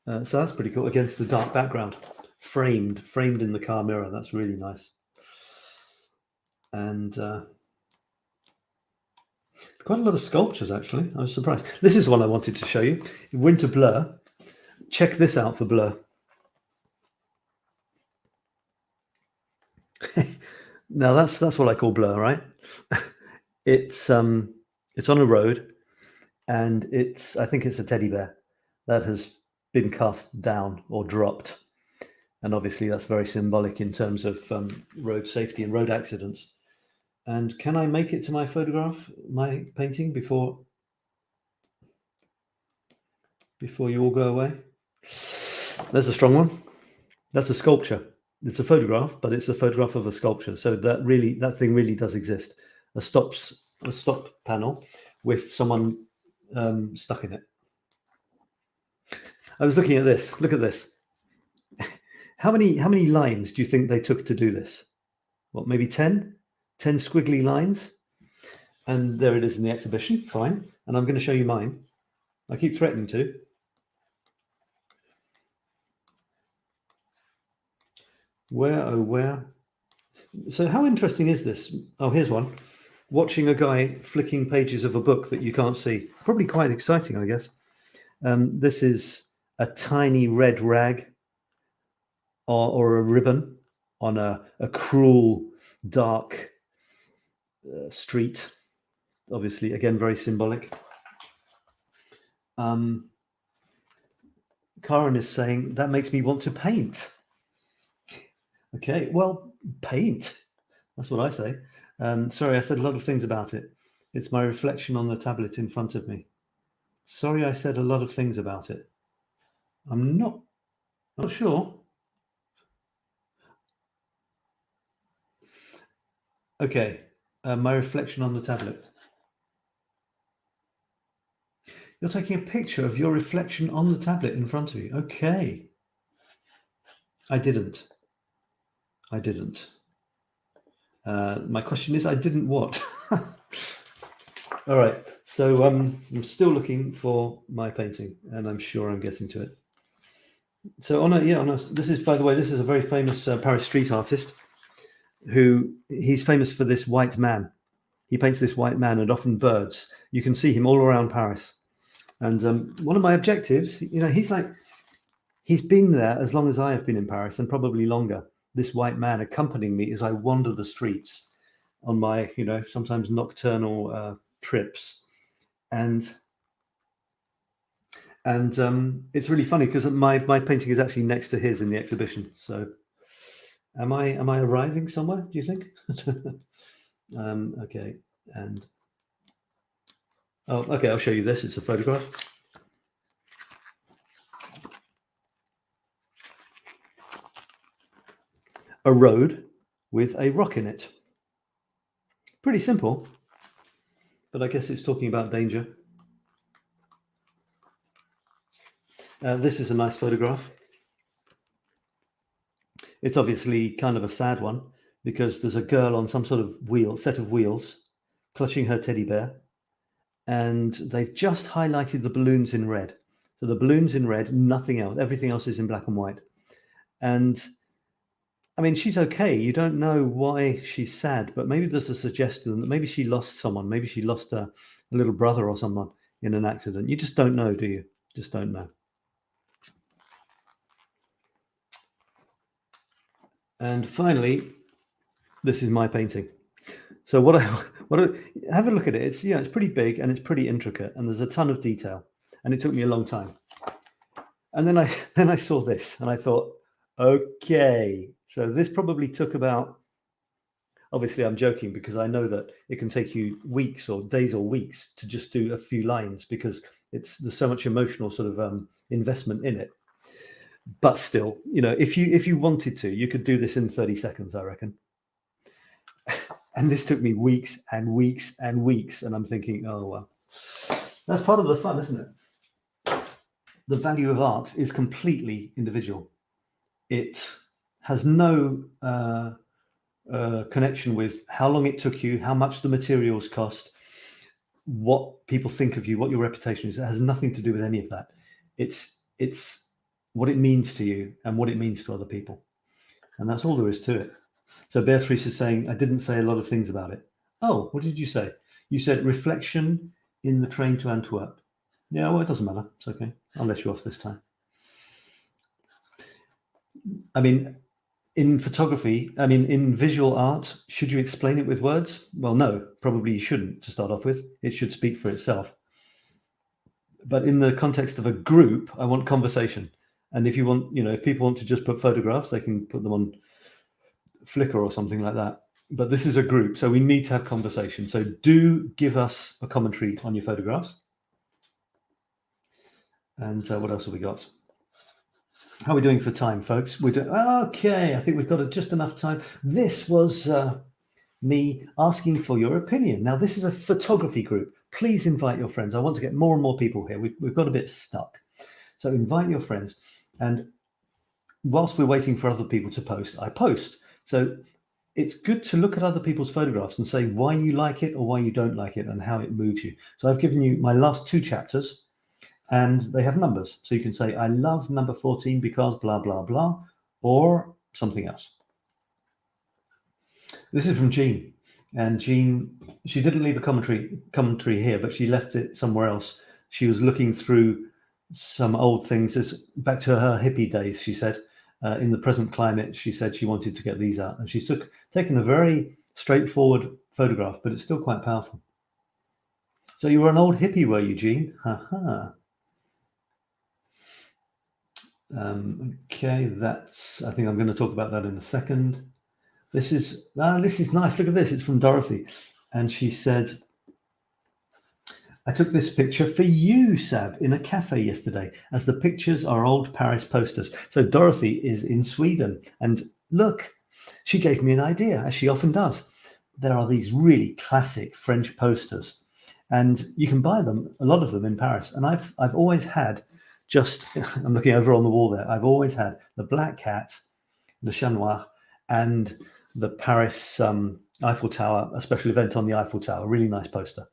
So that's pretty cool, against the dark background, framed in the car mirror. That's really nice. And quite a lot of sculptures, actually. I was surprised. This is one I wanted to show you. Winter blur. Check this out for blur. Now that's what I call blur, right? It's on a road, and I think it's a teddy bear that has been cast down or dropped, and obviously that's very symbolic in terms of road safety and road accidents. And can I make it to my photograph, my painting, before you all go away? There's a strong one. That's a sculpture. It's a photograph, but it's a photograph of a sculpture. So that thing really does exist. A stop panel with someone stuck in it. I was looking at this. Look at this. How many lines do you think they took to do this? What, maybe 10? 10 squiggly lines? And there it is in the exhibition. Fine. And I'm going to show you mine. I keep threatening to. Where, oh where? So how interesting is this? Oh, here's one. Watching a guy flicking pages of a book that you can't see. Probably quite exciting, I guess. This is a tiny red rag or a ribbon on a cruel, dark street. Obviously, again, very symbolic. Karen is saying, that makes me want to paint. Okay, well, paint. That's what I say. Sorry, I said a lot of things about it. It's my reflection on the tablet in front of me. Sorry, I said a lot of things about it. I'm not sure. Okay, my reflection on the tablet. You're taking a picture of your reflection on the tablet in front of you. Okay. I didn't. My question is, I didn't what? All right. So I'm still looking for my painting, and I'm sure I'm getting to it. So this is, by the way, this is a very famous Paris street artist he's famous for this white man. He paints this white man and often birds. You can see him all around Paris. And one of my objectives, you know, he's been there as long as I have been in Paris, and probably longer. This white man accompanying me as I wander the streets on my, you know, sometimes nocturnal trips. And it's really funny because my painting is actually next to his in the exhibition. So am I arriving somewhere, do you think? Okay. And okay, I'll show you this. It's a photograph. A road with a rock in it. Pretty simple, but I guess it's talking about danger. This is a nice photograph. It's obviously kind of a sad one because there's a girl on some sort of set of wheels, clutching her teddy bear, and they've just highlighted the balloons in red. So the balloons in red, nothing else. Everything else is in black and white. And I mean, she's okay. You don't know why she's sad, but maybe there's a suggestion that maybe she lost someone. Maybe she lost a little brother or someone in an accident. You just don't know, do you? Just don't know. And finally, this is my painting. So have a look at it. It's pretty big and it's pretty intricate and there's a ton of detail and it took me a long time. And then I saw this and I thought, okay, so this probably took about, obviously I'm joking because I know that it can take you weeks or days or weeks to just do a few lines because there's so much emotional sort of investment in it. But still, if you wanted to, you could do this in 30 seconds, I reckon. And this took me weeks and weeks and weeks. And I'm thinking, oh, well, that's part of the fun, isn't it? The value of art is completely individual. It has no connection with how long it took you, how much the materials cost, what people think of you, what your reputation is. It has nothing to do with any of that. It's what it means to you and what it means to other people. And that's all there is to it. So Beatrice is saying, I didn't say a lot of things about it. Oh, what did you say? You said reflection in the train to Antwerp. Yeah, well, it doesn't matter. It's okay. I'll let you off this time. I mean, in photography, in visual art, should you explain it with words? Well, no, probably you shouldn't to start off with. It should speak for itself. But in the context of a group, I want conversation. And if you want, if people want to just put photographs, they can put them on Flickr or something like that. But this is a group, so we need to have conversation. So do give us a commentary on your photographs. And what else have we got? How are we doing for time, folks? We're doing okay. I think we've got just enough time. This was me asking for your opinion. Now, this is a photography group. Please invite your friends. I want to get more and more people here. We've got a bit stuck. So invite your friends. And whilst we're waiting for other people to post, I post. So it's good to look at other people's photographs and say why you like it or why you don't like it and how it moves you. So I've given you my last 2 chapters and they have numbers. So you can say, I love number 14 because blah, blah, blah, or something else. This is from Jean. And Jean, she didn't leave a commentary here, but she left it somewhere else. She was looking through some old things, back to her hippie days, she said. In the present climate, she said she wanted to get these out. And she's taken a very straightforward photograph, but it's still quite powerful. So you were an old hippie, were you, Jean? Ha. Okay, I think I'm going to talk about that in a second. This is nice. Look at this. It's from Dorothy. And she said, I took this picture for you, Sab, in a cafe yesterday, as the pictures are old Paris posters. So Dorothy is in Sweden. And look, she gave me an idea, as she often does. There are these really classic French posters, and you can buy them, a lot of them in Paris. And I've always had I'm looking over on the wall there. I've always had the black cat, the chat noir, and the Paris Eiffel Tower, a special event on the Eiffel Tower, really nice poster.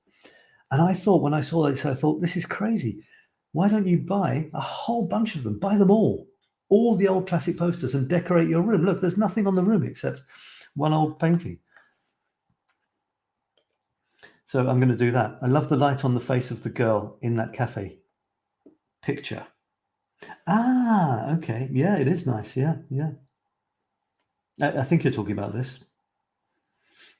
And I thought, when I saw this, this is crazy. Why don't you buy a whole bunch of them? Buy them all the old classic posters, and decorate your room. Look, there's nothing on the room except one old painting. So I'm going to do that. I love the light on the face of the girl in that cafe picture. Ah, okay. Yeah, it is nice. Yeah. I think you're talking about this.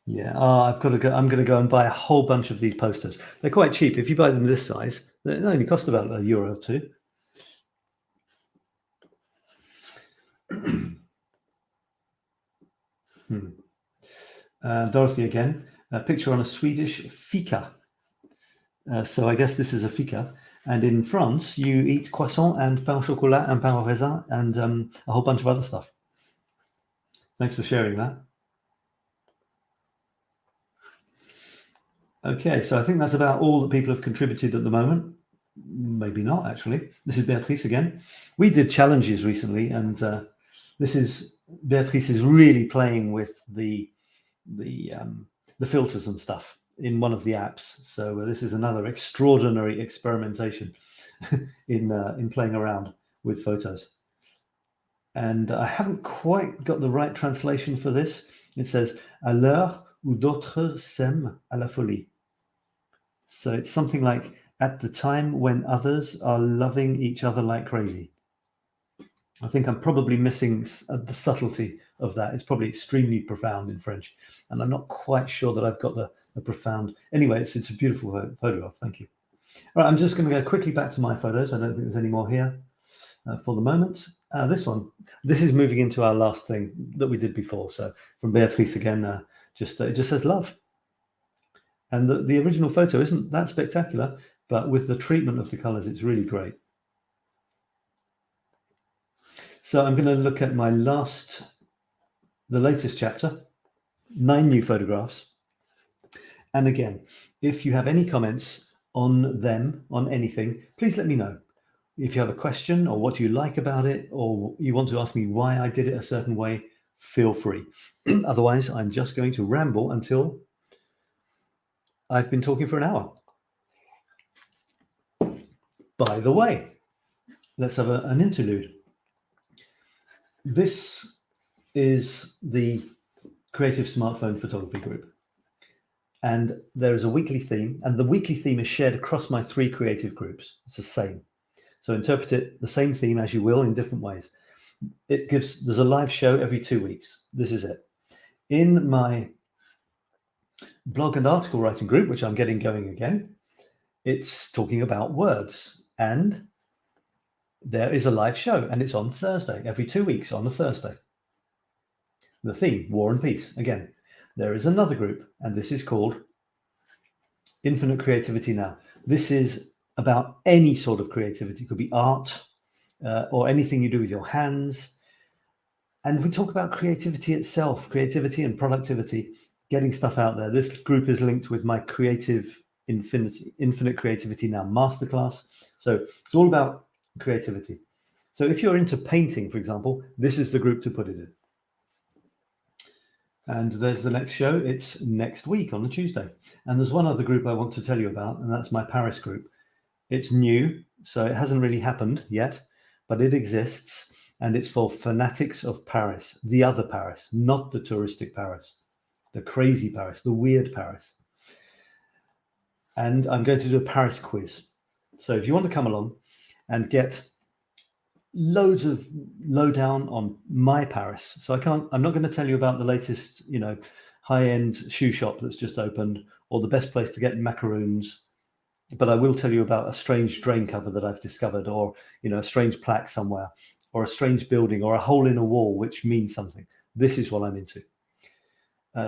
Yeah. I'm going to go and buy a whole bunch of these posters. They're quite cheap. If you buy them this size, they only cost about €1 or 2. Dorothy again. A picture on a Swedish fika. So I guess this is a fika. And in France, you eat croissant and pain au chocolat and pain au raisin and a whole bunch of other stuff. Thanks for sharing that. Okay, so I think that's about all that people have contributed at the moment. Maybe not, actually. This is Beatrice again. We did challenges recently, and Beatrice is really playing with the filters and stuff in one of the apps. So this is another extraordinary experimentation in playing around with photos. And I haven't quite got the right translation for this. It says à l'heure où d'autres s'aiment à la folie. So it's something like at the time when others are loving each other like crazy. I think I'm probably missing the subtlety of that. It's probably extremely profound in French, and I'm not quite sure that I've got the profound. Anyway, it's a beautiful photograph. Thank you. All right, I'm just going to go quickly back to my photos. I don't think there's any more here for the moment. This one, this is moving into our last thing that we did before. So from 𝗏𝗧𝗏𝗧 again, it just says love. And the original photo isn't that spectacular, but with the treatment of the colors, it's really great. So I'm going to look at the latest chapter, 9 new photographs. And again, if you have any comments on them, on anything, please let me know. If you have a question or what you like about it, or you want to ask me why I did it a certain way, feel free. Otherwise, I'm just going to ramble until I've been talking for an hour. By the way, let's have an interlude. This is the Creative Smartphone Photography Group. And there is a weekly theme, and the weekly theme is shared across my 3 creative groups. It's the same. So interpret it the same theme as you will in different ways. There's a live show every 2 weeks. This is it. In my blog and article writing group, which I'm getting going again, it's talking about words, and there is a live show, and it's on Thursday, every 2 weeks on a Thursday. The theme, War and Peace. Again, there is another group, and this is called Infinite Creativity Now. This is about any sort of creativity. It could be art or anything you do with your hands. And we talk about creativity itself, creativity and productivity, getting stuff out there. This group is linked with my Infinite Creativity Now masterclass. So it's all about creativity. So if you're into painting, for example, this is the group to put it in. And there's the next show. It's next week on a Tuesday. And there's one other group I want to tell you about, and that's my Paris group. It's new, so it hasn't really happened yet, but it exists, and it's for fanatics of Paris, the other Paris, not the touristic Paris, the crazy Paris, the weird Paris. And I'm going to do a Paris quiz. So if you want to come along and get loads of lowdown on my Paris. So I'm not going to tell you about the latest, high-end shoe shop that's just opened or the best place to get macaroons, but I will tell you about a strange drain cover that I've discovered, or, a strange plaque somewhere, or a strange building, or a hole in a wall, which means something. This is what I'm into.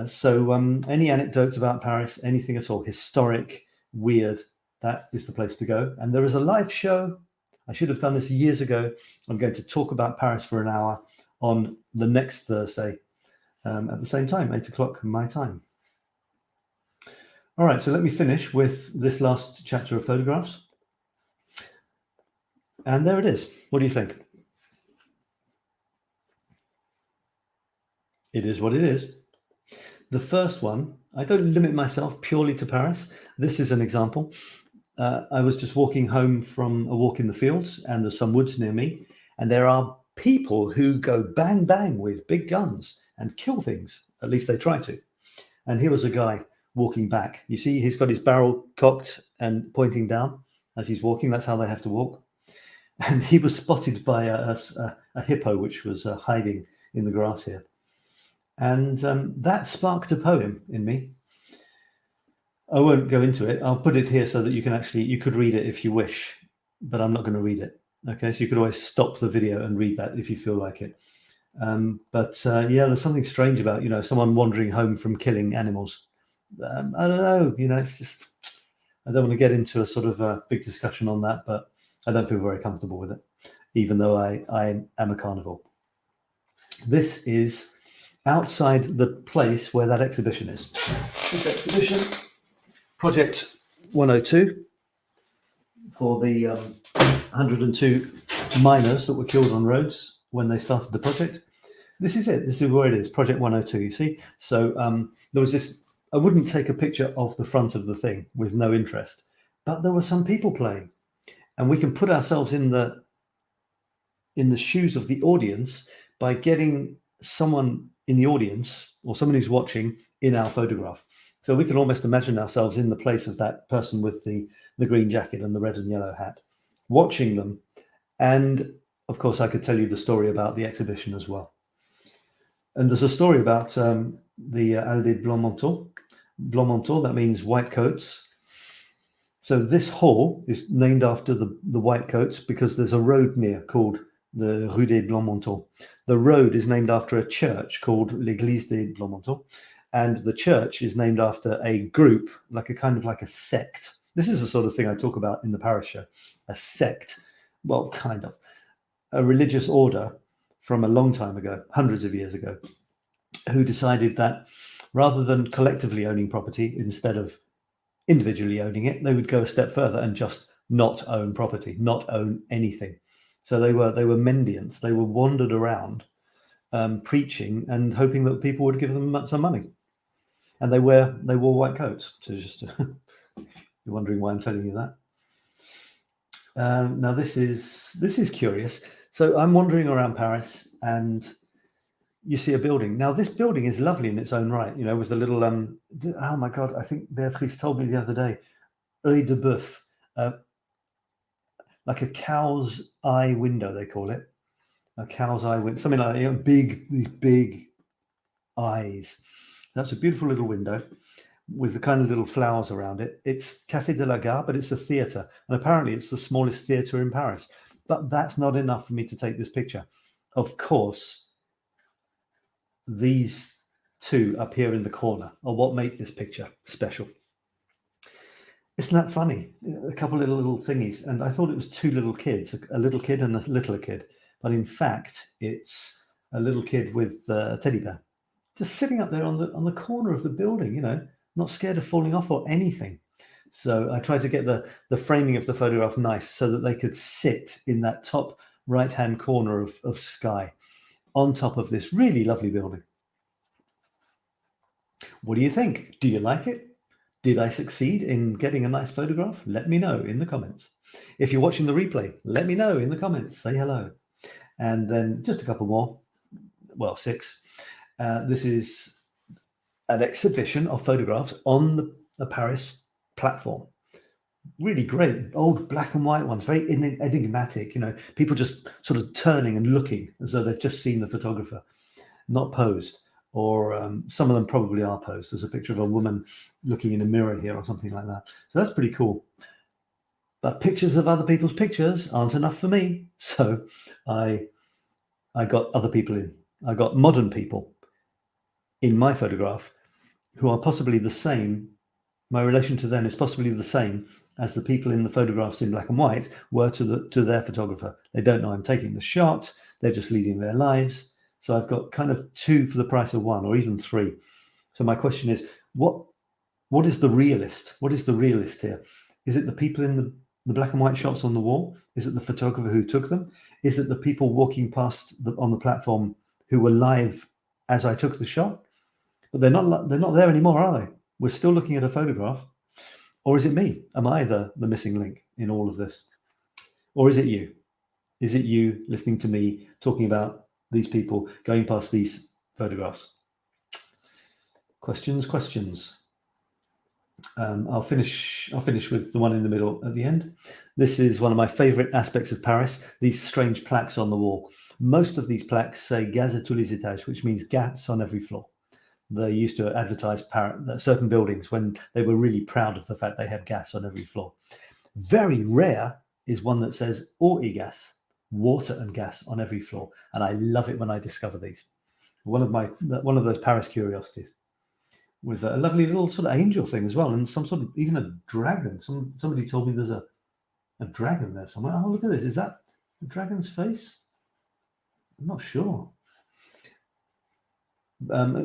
So any anecdotes about Paris, anything at all, historic, weird, that is the place to go. And there is a live show. I should have done this years ago. I'm going to talk about Paris for an hour on the next Thursday at the same time, 8 o'clock my time. All right, so let me finish with this last chapter of photographs. And there it is. What do you think? It is what it is. The first one, I don't limit myself purely to Paris. This is an example. I was just walking home from a walk in the fields, and there's some woods near me, and there are people who go bang, bang with big guns and kill things. At least they try to. And here was a guy walking back. You see, he's got his barrel cocked and pointing down as he's walking. That's how they have to walk. And he was spotted by a hippo, which was hiding in the grass here. And that sparked a poem in me. I won't go into it. I'll put it here so that you could read it if you wish, but I'm not going to read it. Okay, so you could always stop the video and read that if you feel like it. Yeah, there's something strange about, someone wandering home from killing animals. I don't know, it's just, I don't want to get into a sort of a big discussion on that, but I don't feel very comfortable with it, even though I am a carnivore. This is outside the place where that exhibition is. This exhibition, Project 102, for the 102 miners that were killed on roads when they started the project. This is it. This is where it is, Project 102, you see? So there was this, I wouldn't take a picture of the front of the thing with no interest, but there were some people playing. And we can put ourselves in the shoes of the audience by getting someone in the audience or someone who's watching in our photograph. So we can almost imagine ourselves in the place of that person with the the green jacket and the red and yellow hat, watching them. And of course, I could tell you the story about the exhibition as well. And there's a story about the 𝗖𝗥𝗘𝗔𝗧𝗜𝗩𝗘 𝗦𝗠𝗔𝗥𝗧𝗑𝗏, that means white coats. So this hall is named after the white coats because there's a road near called the Rue des Blancs-Manteaux. The road is named after a church called l'Église des Blancs-Manteaux, and the church is named after a group, like a kind of like a sect. This is the sort of thing I talk about in the Paris show. A sect, well, kind of. A religious order from a long time ago, hundreds of years ago, who decided that rather than collectively owning property instead of individually owning it, they would go a step further and just not own property, not own anything. So they were mendiants. They were wandered around preaching and hoping that people would give them some money. And they wore white coats. So just you're wondering why I'm telling you that. Now this is curious. So I'm wandering around Paris and you see a building. Now this building is lovely in its own right, you know, with the little, oh my God, I think Beatrice told me the other day, œil de bœuf, like a cow's eye window, they call it. A cow's eye window, something like that, you know, these big eyes. That's a beautiful little window with the kind of little flowers around it. It's Café de la Gare, but it's a theatre. And apparently it's the smallest theatre in Paris. But that's not enough for me to take this picture. Of course, these two up here in the corner are what make this picture special. Isn't that funny? A couple of little thingies. And I thought it was two little kids, a little kid and a littler kid. But in fact, it's a little kid with a teddy bear, just sitting up there on the corner of the building, you know, not scared of falling off or anything. So I tried to get the framing of the photograph nice so that they could sit in that top right-hand corner of sky on top of this really lovely building. What do you think? Do you like it? Did I succeed in getting a nice photograph? Let me know in the comments. If you're watching the replay, let me know in the comments. Say hello. And then just a couple more. Well, 6. This is an exhibition of photographs on the Paris platform. Really great, old black and white ones, very enigmatic, you know, people just sort of turning and looking as though they've just seen the photographer, not posed. Or some of them probably are posed. There's a picture of a woman looking in a mirror here or something like that. So that's pretty cool. But pictures of other people's pictures aren't enough for me. So I got other people in. I got modern people in my photograph who are possibly the same. My relation to them is possibly the same as the people in the photographs in black and white were to their photographer. They don't know I'm taking the shot. They're just leading their lives. So I've got kind of 2 for the price of 1, or even 3. So my question is, what is the realist? What is the realist here? Is it the people in the black and white shots on the wall? Is it the photographer who took them? Is it the people walking past on the platform who were live as I took the shot? But they're not there anymore, are they? We're still looking at a photograph. Or is it me? Am I the missing link in all of this? Or is it you? Is it you listening to me talking about these people going past these photographs? Questions. I'll finish with the one in the middle at the end. This is one of my favorite aspects of Paris, these strange plaques on the wall. Most of these plaques say gaz à tous les étages, which means gas on every floor. They used to advertise certain buildings when they were really proud of the fact they had gas on every floor. Very rare is one that says eau et gaz, water and gas on every floor. And I love it when I discover these. One of those Paris curiosities, with a lovely little sort of angel thing as well, and some sort of, even a dragon. Somebody told me there's a dragon there somewhere. Oh, look at this. Is that a dragon's face? I'm not sure.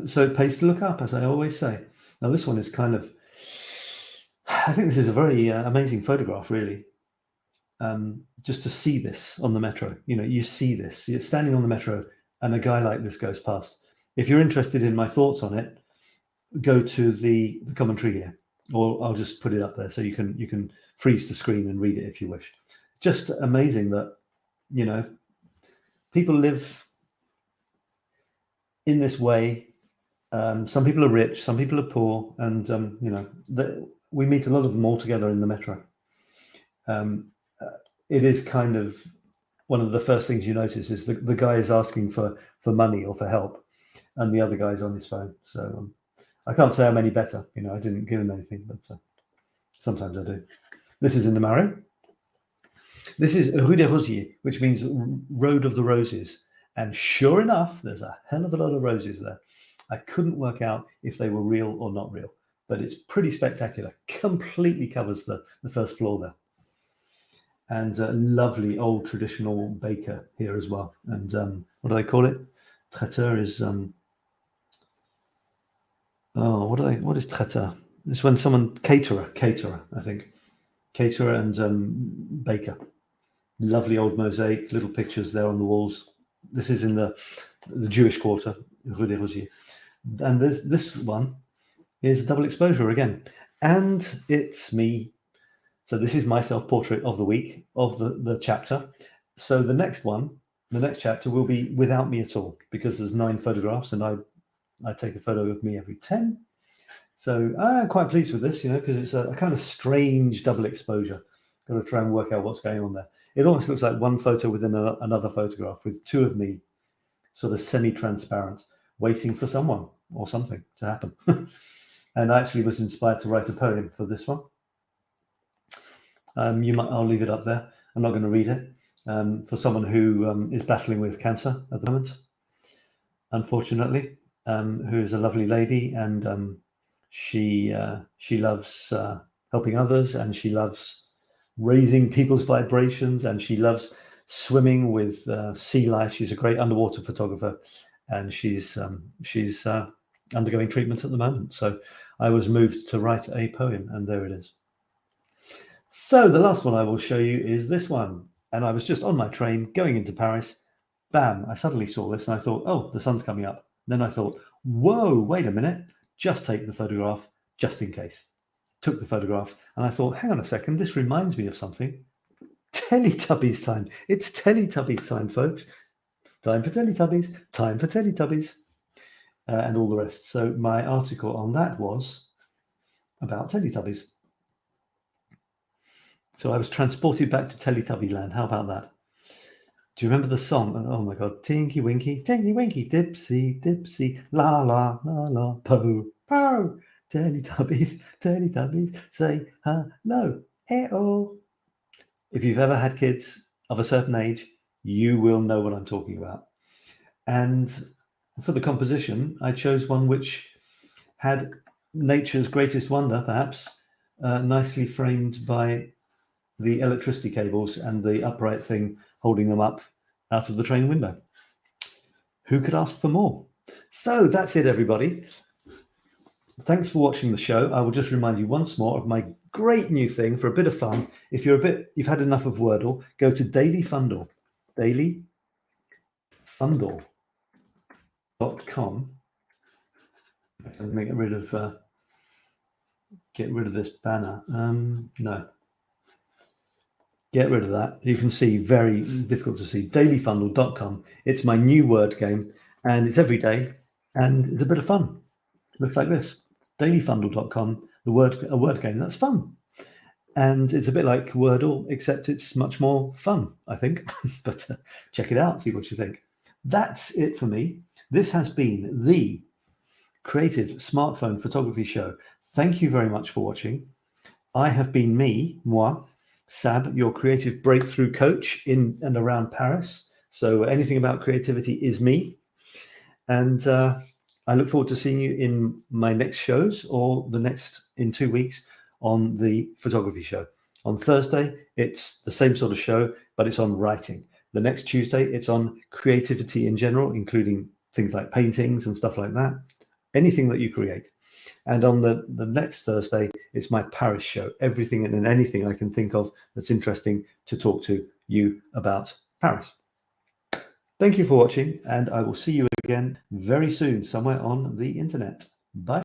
So it pays to look up, as I always say. Now this one is kind of, I think this is a very amazing photograph, really. Just to see this on the metro, you know, you see this, you're standing on the metro and a guy like this goes past. If you're interested in my thoughts on it, go to the commentary here, or I'll just put it up there so you can freeze the screen and read it if you wish. Just amazing that, you know, people live in this way. Some people are rich, some people are poor, and you know, we meet a lot of them all together in the metro. it is kind of one of the first things you notice is the guy is asking for money or for help, and the other guy's on his phone. So I can't say I'm any better. You know, I didn't give him anything, but sometimes I do. This is in the Marais. This is Rue des Rosiers, which means Road of the Roses. And sure enough, there's a hell of a lot of roses there. I couldn't work out if they were real or not real, but it's pretty spectacular. Completely covers the first floor there. And a lovely old traditional baker here as well. And what do they call it? Traiteur is what is traiteur? It's when someone caterer, I think. Caterer and baker. Lovely old mosaic, little pictures there on the walls. This is in the Jewish quarter, Rue des Rosiers. And this one is double exposure again. And it's me. So this is my self-portrait of the week, of the chapter. So the next chapter will be without me at all, because there's 9 photographs and I take a photo of me every 10. So I'm quite pleased with this, you know, because it's a kind of strange double exposure. Got to try and work out what's going on there. It almost looks like one photo within another photograph with 2 of me sort of semi-transparent, waiting for someone or something to happen. And I actually was inspired to write a poem for this one. I'll leave it up there. I'm not going to read it. For someone who is battling with cancer at the moment, unfortunately, who is a lovely lady, and she loves helping others, and she loves raising people's vibrations, and she loves swimming with sea life. She's a great underwater photographer, and she's undergoing treatment at the moment. So I was moved to write a poem, and there it is. So the last one I will show you is this one. And I was just on my train going into Paris. Bam, I suddenly saw this and I thought, oh, the sun's coming up. Then I thought, whoa, wait a minute, just take the photograph just in case. Took the photograph and I thought, hang on a second, this reminds me of something. Teletubbies time. It's Teletubbies time, folks. Time for Teletubbies, time for Teletubbies, and all the rest. So my article on that was about Teletubbies. So I was transported back to Teletubby land. How about that? Do you remember the song? Oh my God. Tinky Winky, Dipsy, Dipsy, la la, la la, po, po. Teletubbies, Teletubbies, say hello, eh-oh. If you've ever had kids of a certain age, you will know what I'm talking about. And for the composition, I chose one which had nature's greatest wonder, perhaps, nicely framed by the electricity cables and the upright thing holding them up out of the train window. Who could ask for more? So that's it, everybody. Thanks for watching the show. I will just remind you once more of my great new thing for a bit of fun. If you've had enough of Wordle, go to Daily Fundle, dailyfundle.com. Let me get rid of this banner. No. Get rid of that. You can see, very difficult to see, dailyfundle.com. It's my new word game, and it's every day, and it's a bit of fun. It looks like this. Dailyfundle.com, a word game. That's fun. And it's a bit like Wordle, except it's much more fun, I think. But check it out, see what you think. That's it for me. This has been the Creative Smartphone Photography Show. Thank you very much for watching. I have been moi, Sab, your creative breakthrough coach in and around Paris. So anything about creativity is me. And I look forward to seeing you in my next shows, or in 2 weeks on the photography show. On Thursday, it's the same sort of show, but it's on writing. The next Tuesday, it's on creativity in general, including things like paintings and stuff like that. Anything that you create. And on the next Thursday, it's my Paris show. Everything and anything I can think of that's interesting to talk to you about Paris. Thank you for watching, and I will see you again very soon somewhere on the internet. Bye.